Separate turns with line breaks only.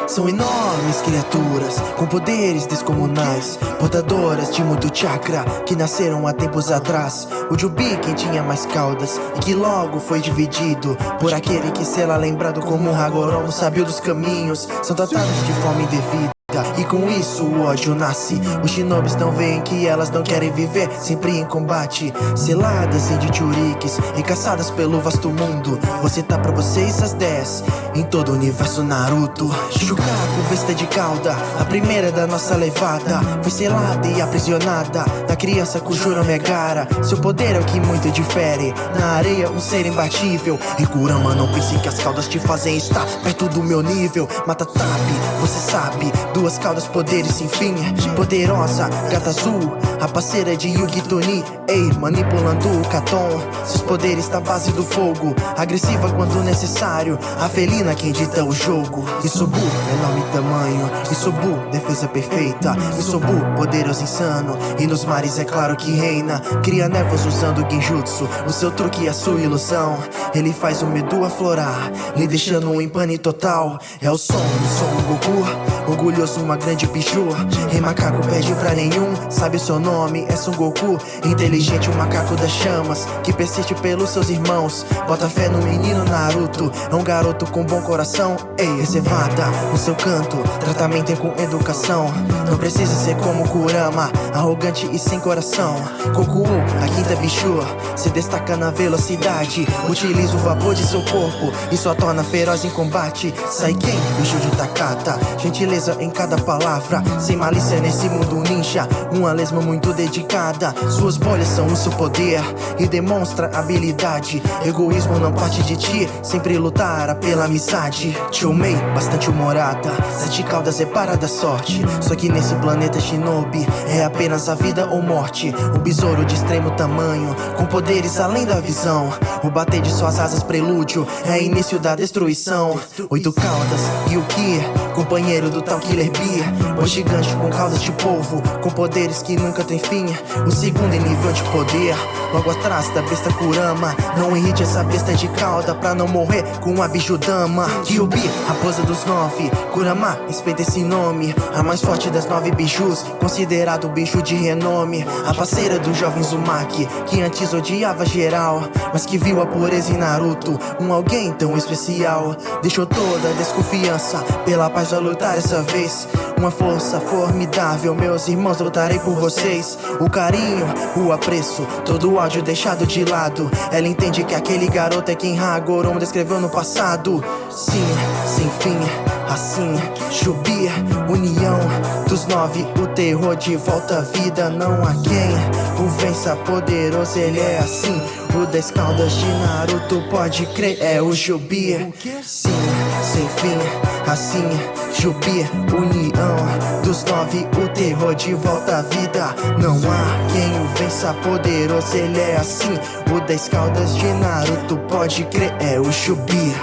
São enormes criaturas com poderes descomunais, portadoras de muito chakra, que nasceram há tempos atrás. O Jubi quem tinha mais caudas, e que logo foi dividido por aquele que será lembrado como um Hagoromo sábio dos caminhos. São tratados de forma indevida, e com isso o ódio nasce. Os shinobis não veem que elas não querem viver sempre em combate, seladas em Jinchurikis e caçadas pelo vasto mundo. Vou citar pra vocês as 10 em todo o universo Naruto. Shukaku, besta de cauda, a primeira da nossa levada, foi selada e aprisionada da criança cujo nome é Gaara. Seu poder é o que muito difere, na areia um ser imbatível. E Kurama, não pense que as caudas te fazem estar perto do meu nível. Matatabi, você sabe, duas caudas, poderes sem fim. Poderosa, gata azul, a parceira de Yugi Toni, ei, manipulando o Katon. Seus poderes na base do fogo, agressiva quando necessário, a felina quem dita o jogo. Isobu, enorme tamanho, Isobu, defesa perfeita, Isobu, poderoso insano, e nos mares é claro que reina. Cria névoas usando o genjutsu, o seu truque e a sua ilusão. Ele faz o medo aflorar, lhe deixando em pane total. É o som do Goku, orgulhoso, uma grande biju. Rei macaco pede pra nenhum, sabe o seu nome, é Son Goku. Inteligente, o macaco das chamas, que persiste pelos seus irmãos. Bota fé no menino Naruto, é um garoto com bom coração. Ei, reservada no seu canto, tratamento com educação. Não precisa ser como Kurama, arrogante e sem coração. Goku, a quinta bichu, se destaca na velocidade, utiliza o vapor de seu corpo e só torna feroz em combate. Saiken, bicho de Takata, gentileza em cada palavra, sem malícia nesse mundo ninja, uma lesma muito dedicada. Suas bolhas são o seu poder e demonstra habilidade. Egoísmo não parte de ti, sempre lutará pela amizade. Choumei, bastante humorada, 7 caudas é para da sorte. Só que nesse planeta shinobi é apenas a vida ou morte. O besouro de extremo tamanho, com poderes além da visão. O bater de suas asas prelúdio é início da destruição. 8 caudas e o Ki, companheiro do tal Killer Bee, o gigante com caudas de polvo, com poderes que nunca tem fim. O segundo em nível de poder, logo atrás da besta Kurama. Não irrite essa besta de cauda pra não morrer com a Bijudama. Kyuubi, raposa dos 9, Kurama, respeita esse nome. A mais forte das 9 bijus, considerado biju de renome. A parceira do jovem Uzumaki, que antes odiava geral, mas que viu a pureza em Naruto, um alguém tão especial. Deixou toda a desconfiança, pela paz vai lutar essa vez. Uma força formidável, meus irmãos, lutarei por vocês. O carinho, o apreço, todo o ódio deixado de lado. Ela entende que aquele garoto é quem Hagoromo descreveu no passado. Sim, sem fim, assim, Jubi, união dos 9, o terror de volta à vida. Não há quem o vença, poderoso, ele é assim. O 10 caudas de Naruto, pode crer, é o Jubi. Sim, sem fim, assim, Jubi, união dos 9, o terror de volta à vida. Não há quem o vença, poderoso, ele é assim. O 10 caudas de Naruto, pode crer, é o Jubi.